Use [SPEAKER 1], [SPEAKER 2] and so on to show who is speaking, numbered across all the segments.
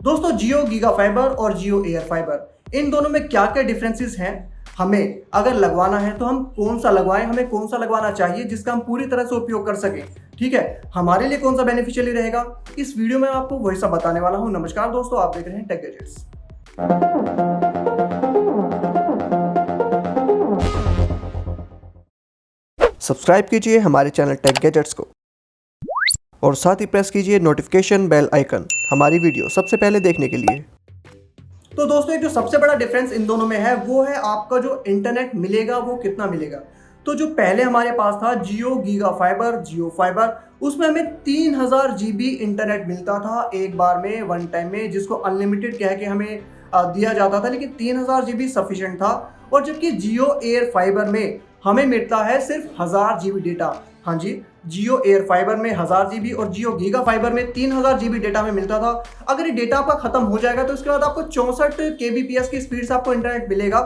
[SPEAKER 1] दोस्तों जियो giga fibre और जियो Air fibre in दोनों में क्या क्या डिफरेंसेस हैं, हमें अगर लगवाना है तो हम कौन सा लगवाएं, हमें कौन सा लगवाना चाहिए जिसका हम पूरी तरह से उपयोग कर सकें। ठीक है, हमारे लिए कौन सा बेनिफिशियली रहेगा, इस वीडियो में आपको वही सब बताने वाला हूं। नमस्कार दोस्तों, आप देख रहे हैं टेक गैजेट्स। सब्सक्राइब कीजिए हमारे चैनल टेक गैजेट्स को और साथ ही प्रेस कीजिए नोटिफिकेशन बेल आइकन हमारी वीडियो सबसे पहले देखने के लिए। तो दोस्तों एक जो सबसे बड़ा डिफरेंस इन दोनों में है वो है आपका जो इंटरनेट मिलेगा वो कितना मिलेगा। तो जो पहले हमारे पास था जियो गीगा फाइबर, जियो फाइबर, उसमें हमें 3000 GB इंटरनेट मिलता था एक बार में, वन टाइम में, जिसको अनलिमिटेड कह के हमें दिया जाता था, लेकिन 3000 GB सफिशिएंट था। और जबकि जियो एयर फाइबर में हमें मिलता है सिर्फ 1000 GB डेटा। हाँ जी, जियो एयर फाइबर में 1000 GB और जियो गीगा फाइबर में 3000 GB डेटा में मिलता था। अगर ये डेटा आपका खत्म हो जाएगा तो इसके बाद आपको 64 kbps की स्पीड से आपको इंटरनेट मिलेगा।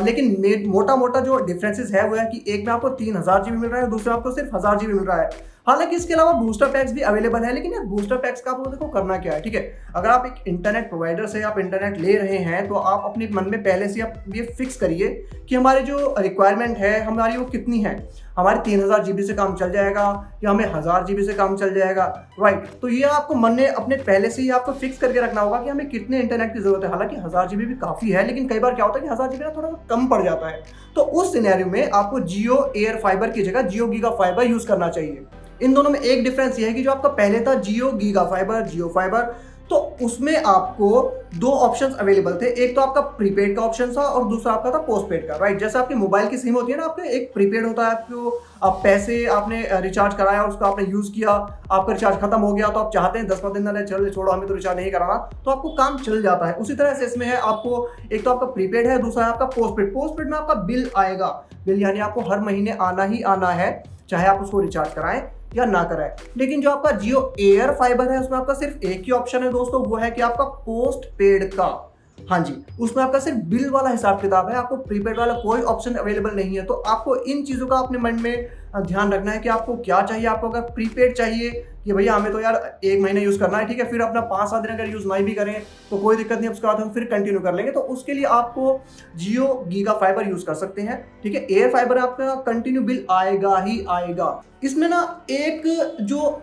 [SPEAKER 1] लेकिन मोटा मोटा जो डिफरेंसेस है वो है कि एक में आपको 3000 GB मिल रहा है और दूसरे में आपको सिर्फ 1000 GB मिल रहा है। हालांकि इसके अलावा बूस्टर पैक्स भी अवेलेबल है, लेकिन यार बूस्टर पैक्स का आपको देखो करना क्या है। ठीक है, अगर आप एक इंटरनेट प्रोवाइडर से आप इंटरनेट ले रहे हैं तो आप अपने मन में पहले से आप ये फिक्स करिए कि हमारी जो रिक्वायरमेंट है हमारी वो कितनी है। हमारे 3000 GB से काम चल जाएगा या हमें 1000 GB से काम चल जाएगा, राइट। तो ये आपको मन में अपने पहले से ही आपको फिक्स करके रखना होगा कि हमें कितने इंटरनेट की जरूरत है। हालांकि 1000 GB भी काफी है, लेकिन कई बार क्या होता है कि 1000 GB ना थोड़ा कम पड़ जाता है। तो उस सिनेरियो में आपको जियो एयर फाइबर की जगह जियो गीगा फाइबर यूज करना चाहिए। इन दोनों में एक डिफरेंस ये है कि जो आपका पहले था जियो गीगा फाइबर, जियो फाइबर, तो उसमें आपको दो ऑप्शंस अवेलेबल थे। एक तो आपका प्रीपेड का ऑप्शन था और दूसरा आपका था पोस्टपेड का, राइट। जैसे आपकी मोबाइल की सिम होती है ना, आपका एक प्रीपेड होता है, आपको आप पैसे आपने रिचार्ज कराया और उसका आपने यूज किया, आपका रिचार्ज खत्म हो गया तो आप चाहते हैं 10-15 दिन चल छोड़ो हमें तो रिचार्ज नहीं कराना, तो आपको काम चल जाता है। उसी तरह से इसमें है, आपको एक तो आपका प्रीपेड है, दूसरा है आपका पोस्टपेड। पोस्टपेड में आपका बिल आएगा, बिल यानी आपको हर महीने आना ही आना है, चाहे आप उसको रिचार्ज कराएं या ना कराए। लेकिन जो आपका जियो एयर फाइबर है उसमें आपका सिर्फ एक ही ऑप्शन है दोस्तों, वो है कि आपका पोस्ट पेड का। हाँ जी, उसमें आपका सिर्फ बिल वाला हिसाब किताब है, आपको प्रीपेड वाला कोई ऑप्शन अवेलेबल नहीं है। तो आपको इन चीज़ों का अपने मन में ध्यान रखना है कि आपको क्या चाहिए। आपको अगर प्रीपेड चाहिए कि भैया हमें तो यार 1 महीने यूज़ करना है, ठीक है, फिर अपना 5-7 दिन अगर यूज़ नहीं भी करें तो कोई दिक्कत नहीं, उसके बाद हम फिर कंटिन्यू कर लेंगे, तो उसके लिए आपको जियो गीगा फाइबर यूज़ कर सकते हैं। ठीक है, एयर फाइबर आपका कंटिन्यू बिल आएगा ही आएगा। इसमें ना एक जो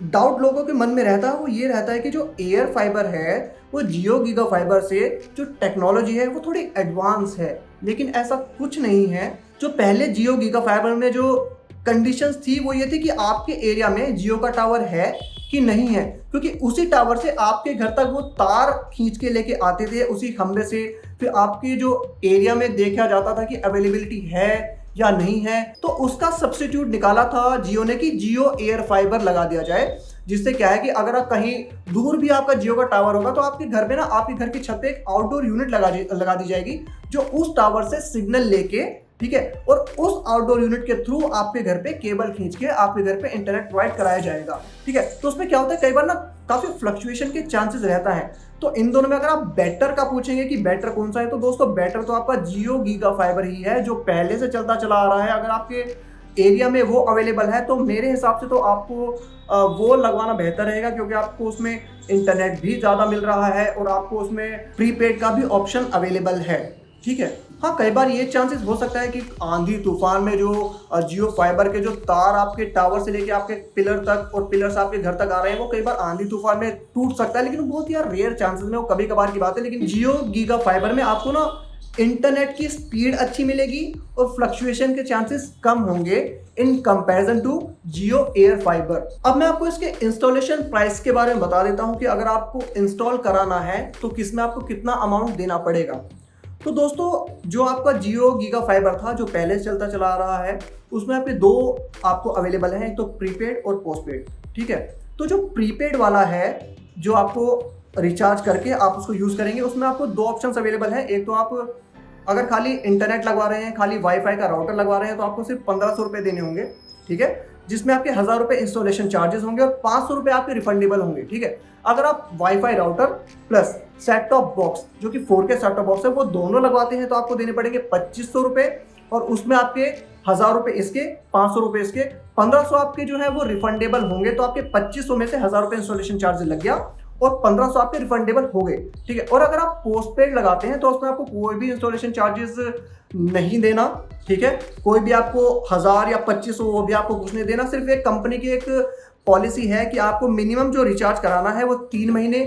[SPEAKER 1] डाउट लोगों के मन में रहता है वो ये रहता है कि जो एयर फाइबर है वो जियो गीगा फाइबर से जो टेक्नोलॉजी है वो थोड़ी एडवांस है, लेकिन ऐसा कुछ नहीं है। जो पहले जियो गीगा फाइबर में जो कंडीशंस थी वो ये थी कि आपके एरिया में जियो का टावर है कि नहीं है, क्योंकि उसी टावर से आपके घर तक वो तार खींच के लेके आते थे उसी खंबे से, फिर आपके जो एरिया में देखा जाता था कि अवेलेबिलिटी है या नहीं है, तो उसका सब्स्टिट्यूट निकाला था जियो ने कि जियो एयर फाइबर लगा दिया जाए। जिससे क्या है कि अगर आप कहीं दूर भी आपका जियो का टावर होगा तो आपके घर पे ना, आपके घर की छत पे एक आउटडोर यूनिट लगा दी जाएगी जो उस टावर से सिग्नल लेके, ठीक है, और उस आउटडोर यूनिट के थ्रू आपके घर पे केबल खींच के आपके घर पे इंटरनेट प्रोवाइड कराया जाएगा। ठीक है, तो उसमें क्या होता है कई बार ना काफी फ्लक्चुएशन के चांसेस रहता है। तो इन दोनों में अगर आप बेटर का पूछेंगे कि बेटर कौन सा है, तो दोस्तों बेटर तो आपका जियो गीगा फाइबर ही है जो पहले से चलता चला आ रहा है। अगर आपके एरिया में वो अवेलेबल है तो मेरे हिसाब से तो आपको वो लगवाना बेहतर रहेगा, क्योंकि आपको उसमें इंटरनेट भी ज़्यादा मिल रहा है और आपको उसमें प्रीपेड का भी ऑप्शन अवेलेबल है। ठीक है, हाँ, कई बार ये चांसेस हो सकता है कि आंधी तूफान में जो जियो फाइबर के जो तार आपके टावर से लेके आपके पिलर तक और पिलर से आपके घर तक आ रहे हैं वो कई बार आंधी तूफान में टूट सकता है, लेकिन बहुत यार रेयर चांसेस में, वो कभी कभार की बात है। लेकिन जियो गीगा फाइबर में आपको ना इंटरनेट की स्पीड अच्छी मिलेगी और फ्लक्चुएशन के चांसेस कम होंगे in comparison to Jio Air Fiber. अब मैं आपको इसके इंस्टॉलेशन प्राइस के बारे में बता देता हूं कि अगर आपको इंस्टॉल कराना है तो किसमें आपको कितना अमाउंट देना पड़ेगा। तो दोस्तों जो आपका जियो गीगा फाइबर था जो पहले से चलता चला आ रहा है उसमें आपके दो आपको अवेलेबल हैं, एक तो प्रीपेड और पोस्टपेड। ठीक है, तो जो प्रीपेड वाला है जो आपको रिचार्ज करके आप उसको यूज़ करेंगे उसमें आपको दो ऑप्शंस अवेलेबल हैं। एक तो आप अगर खाली इंटरनेट लगवा रहे हैं, खाली वाईफाई का राउटर लगवा रहे हैं, तो आपको सिर्फ 1500 रुपये देने होंगे। ठीक है, जिसमें आपके 1000 रुपये इंस्टॉलेशन चार्जेस होंगे और 500 रुपये आपके रिफंडेबल होंगे। ठीक है, अगर आप wifi router plus set top box जो कि 4K सेट टॉप बॉक्स है वो दोनों लगवाते हैं तो आपको देने पड़ेंगे 2500 रुपये, और उसमें आपके 1000 रुपये इसके, 500 रुपये इसके, 1500 आपके जो है वो रिफंडेबल होंगे। तो आपके 2500 में से 1000 रुपये इंस्टॉलेशन चार्ज लग गया और 1500 आपके रिफंडेबल हो गए, ठीक है। और अगर आप पोस्ट पेड लगाते हैं तो उसमें आपको कोई भी इंस्टॉलेशन चार्जेस नहीं देना, ठीक है। कोई भी आपको 1000 या 2500 वो भी आपको कुछ नहीं देना। सिर्फ एक कंपनी की एक पॉलिसी है कि आपको मिनिमम जो रिचार्ज कराना है वो 3 महीने,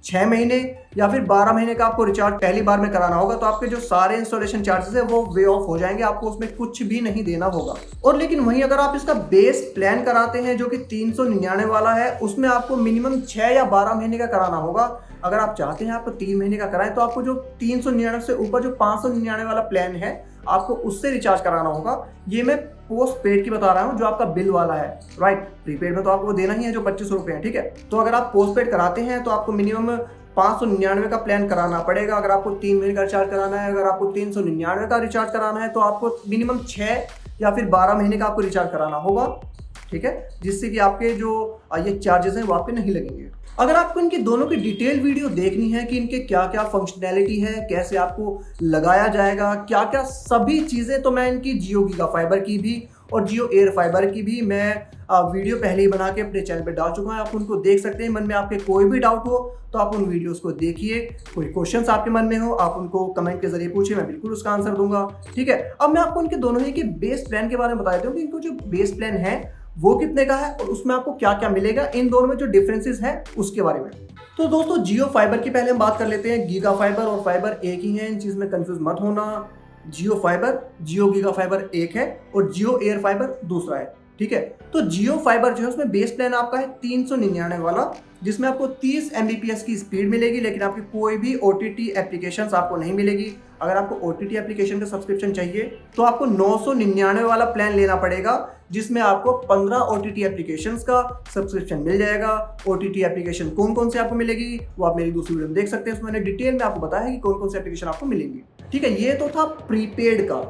[SPEAKER 1] 6 महीने या फिर 12 महीने का आपको रिचार्ज पहली बार में कराना होगा। तो आपके जो सारे इंस्टॉलेशन चार्जेस है वो वे ऑफ हो जाएंगे, आपको उसमें कुछ भी नहीं देना होगा। और लेकिन वहीं अगर आप इसका बेस प्लान कराते हैं जो कि 399 वाला है, उसमें आपको मिनिमम 6 या 12 महीने का कराना होगा। अगर आप चाहते हैं आपको 3 महीने का कराएं तो आपको जो 399 से ऊपर जो 599 वाला प्लान है आपको उससे रिचार्ज कराना होगा। ये मैं पोस्ट पेड की बता रहा हूँ जो आपका बिल वाला है, राइट। प्रीपेड में तो आपको देना ही है जो 2500 रुपए है, ठीक है। तो अगर आप पोस्ट पेड कराते हैं तो आपको मिनिमम 599 का प्लान कराना पड़ेगा। अगर आपको 3 महीने का रिचार्ज कराना है, अगर आपको 399 का रिचार्ज कराना है तो आपको मिनिमम 6 या फिर 12 महीने का आपको रिचार्ज कराना होगा, ठीक है, जिससे कि आपके जो ये चार्जेस हैं वो आपके नहीं लगेंगे। अगर आपको इनकी दोनों की डिटेल वीडियो देखनी है कि इनके क्या क्या फंक्शनैलिटी है, कैसे आपको लगाया जाएगा, क्या क्या सभी चीज़ें, तो मैं इनकी जियो गीगा फाइबर की भी और जियो एयर फाइबर की भी मैं वीडियो पहले ही बना के अपने चैनल पे डाल चुका हूँ। आप उनको देख सकते हैं। मन में आपके कोई भी डाउट हो तो आप उन वीडियोस को देखिए। कोई क्वेश्चंस आपके मन में हो आप उनको कमेंट के जरिए पूछिए, मैं बिल्कुल उसका आंसर दूंगा, ठीक है। अब मैं आपको इनके दोनों ही के बेस प्लान के बारे में बता देता हूँ कि इनको जो बेस प्लान है वो कितने का है और उसमें आपको क्या क्या मिलेगा, इन दोनों में जो डिफरेंसेस है उसके बारे में। तो दोस्तों जियो फाइबर की पहले हम बात कर लेते हैं। गीगा फाइबर और फाइबर एक ही है, इन चीज में कंफ्यूज मत होना। जियो फाइबर, जियो गीगा फाइबर एक है और जियो एयर फाइबर दूसरा है, ठीक है। तो जियो फाइबर जो है उसमें बेस प्लान आपका है 399 वाला, जिसमें आपको 30 Mbps की स्पीड मिलेगी, लेकिन आपकी कोई भी OTT एप्लीकेशंस आपको नहीं मिलेगी। अगर आपको OTT एप्लीकेशन का सब्सक्रिप्शन चाहिए तो आपको 999 वाला प्लान लेना पड़ेगा, जिसमें आपको 15 OTT एप्लीकेशंस का सब्सक्रिप्शन मिल जाएगा। OTT एप्लीकेशन कौन कौन से आपको मिलेगी वो आप मेरी दूसरी वीडियो में देख सकते हैं, उसमें मैंने डिटेल में आपको बताया है कि कौन कौन से एप्लीकेशन आपको मिलेंगी, ठीक है। ये तो था प्रीपेड का,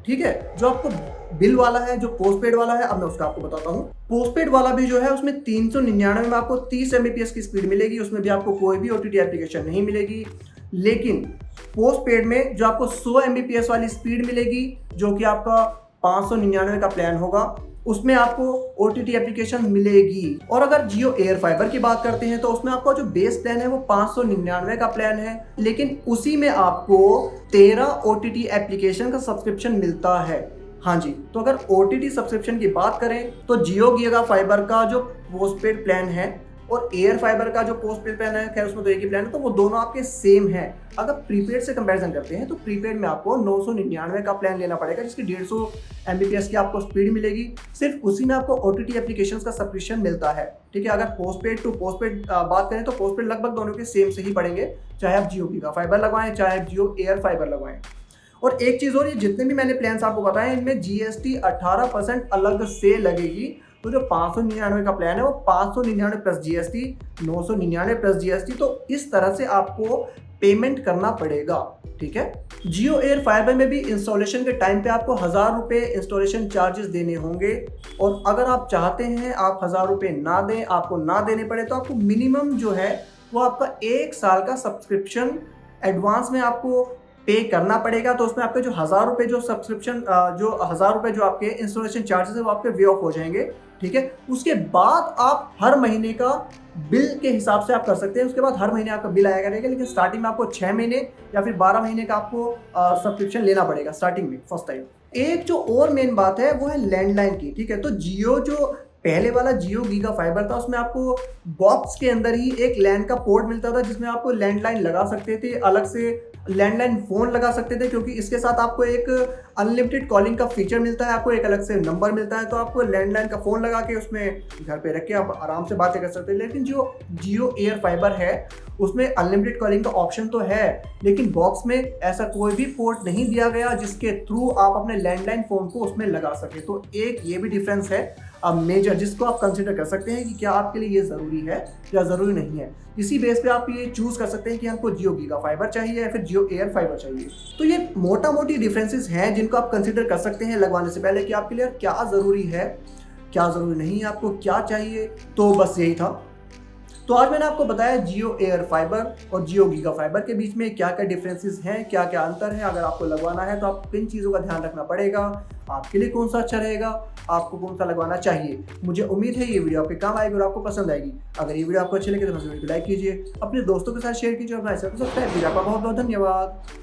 [SPEAKER 1] ठीक है। जो आपको बिल वाला है, जो पोस्टपेड वाला है, अब मैं उसका आपको बताता हूँ। पोस्टपेड वाला भी जो है उसमें 399 में आपको 30 Mbps की स्पीड मिलेगी, उसमें भी आपको कोई भी OTT एप्लीकेशन नहीं मिलेगी। लेकिन पोस्टपेड में जो आपको 100 Mbps वाली स्पीड मिलेगी, जो कि आपका 599 का प्लान होगा, उसमें आपको OTT एप्लीकेशन मिलेगी। और अगर जियो एयर फाइबर की बात करते हैं तो उसमें आपका जो बेस प्लान है वो 599 का प्लान है, लेकिन उसी में आपको 13 OTT एप्लीकेशन का सब्सक्रिप्शन मिलता है। हाँ जी, तो अगर OTT सब्सक्रिप्शन की बात करें तो जियो गीगा फाइबर का जो पोस्टपेड प्लान है और एयर फाइबर का जो पोस्टपेड प्लान है, खैर उसमें तो एक ही प्लान है, तो वो दोनों आपके सेम है। अगर प्रीपेड से कंपैरिजन करते हैं तो प्रीपेड में आपको 999 का प्लान लेना पड़ेगा, जिसकी 150 Mbps की आपको स्पीड मिलेगी। सिर्फ उसी में आपको OTT एप्लीकेशंस का सब्सक्रिप्शन मिलता है, ठीक है। अगर पोस्टपेड टू पोस्टपेड बात करें तो पोस्टपेड लगभग दोनों के सेम से ही पड़ेंगे, चाहे आप जियो गीगा फाइबर लगवाएं चाहे आप जियो एयर फाइबर लगवाएं। और एक चीज़ और, ये जितने भी मैंने प्लान्स आपको बताए इनमें GST 18% अलग से लगेगी। तो जो 599 का प्लान है वो 599 प्लस GST, 999 प्लस GST, तो इस तरह से आपको पेमेंट करना पड़ेगा, ठीक है। जियो एयर फाइबर में भी इंस्टॉलेशन के टाइम पे आपको 1000 रुपये इंस्टॉलेशन चार्जेस देने होंगे। और अगर आप चाहते हैं आप 1000 रुपये ना दें, आपको ना देने पड़े, तो आपको मिनिमम जो है वो आपका 1 साल का सब्सक्रिप्शन एडवांस में आपको पे करना पड़ेगा। तो उसमें आपके जो 1000 रुपये जो सब्सक्रिप्शन जो 1000 रुपये जो आपके इंस्टॉलेशन चार्जेस है वो आपके वे ऑफ हो जाएंगे, ठीक है। उसके बाद आप हर महीने का बिल के हिसाब से आप कर सकते हैं। उसके बाद हर महीने आपका बिल आया करेगा, लेकिन स्टार्टिंग में आपको 6 महीने या फिर 12 महीने का आपको सब्सक्रिप्शन लेना पड़ेगा स्टार्टिंग में, फर्स्ट टाइम। एक जो और मेन बात है वो है लैंडलाइन की, ठीक है। तो जियो जो पहले वाला जियो गीगा फाइबर था उसमें आपको बॉक्स के अंदर ही एक लैंड का पोर्ट मिलता था, जिसमें आपको लैंडलाइन लगा सकते थे, अलग से लैंडलाइन फोन लगा सकते थे, क्योंकि इसके साथ आपको एक अनलिमिटेड कॉलिंग का फीचर मिलता है, आपको एक अलग से नंबर मिलता है। तो आपको लैंडलाइन का फोन लगा के उसमें घर पे रख के आप आराम से बातें कर सकते हैं। लेकिन जो जियो एयर फाइबर है उसमें अनलिमिटेड कॉलिंग का ऑप्शन तो है, लेकिन बॉक्स में ऐसा कोई भी पोर्ट नहीं दिया गया जिसके थ्रू आप अपने लैंडलाइन फोन को उसमें लगा सके। तो एक ये भी डिफरेंस है मेजर, जिसको आप कंसिडर कर सकते हैं कि क्या आपके लिए ये ज़रूरी है या ज़रूरी नहीं है। इसी बेस पे आप ये चूज़ कर सकते हैं कि हमको जियो गीगा फाइबर चाहिए या फिर जियो एयर फाइबर चाहिए। तो ये मोटा मोटी डिफरेंसेस हैं जिनको आप कंसिडर कर सकते हैं लगवाने से पहले कि आपके लिए क्या ज़रूरी है, क्या ज़रूरी नहीं है, आपको क्या चाहिए। तो बस यही था। तो आज मैंने आपको बताया जियो एयर फाइबर और जियो गीगा फाइबर के बीच में क्या क्या डिफरेंसेस हैं, क्या क्या अंतर है। अगर आपको लगवाना है तो आपको किन चीज़ों का ध्यान रखना पड़ेगा, आपके लिए कौन सा अच्छा रहेगा, आपको कौन सा लगवाना चाहिए। मुझे उम्मीद है ये वीडियो आपके काम आएगी और आपको पसंद आएगी। अगर ये वीडियो आपको अच्छी लगे तो वीडियो को लाइक कीजिए, अपने दोस्तों के साथ शेयर कीजिए, अपना चैनल को सब्सक्राइब कीजिए। आपका बहुत बहुत धन्यवाद।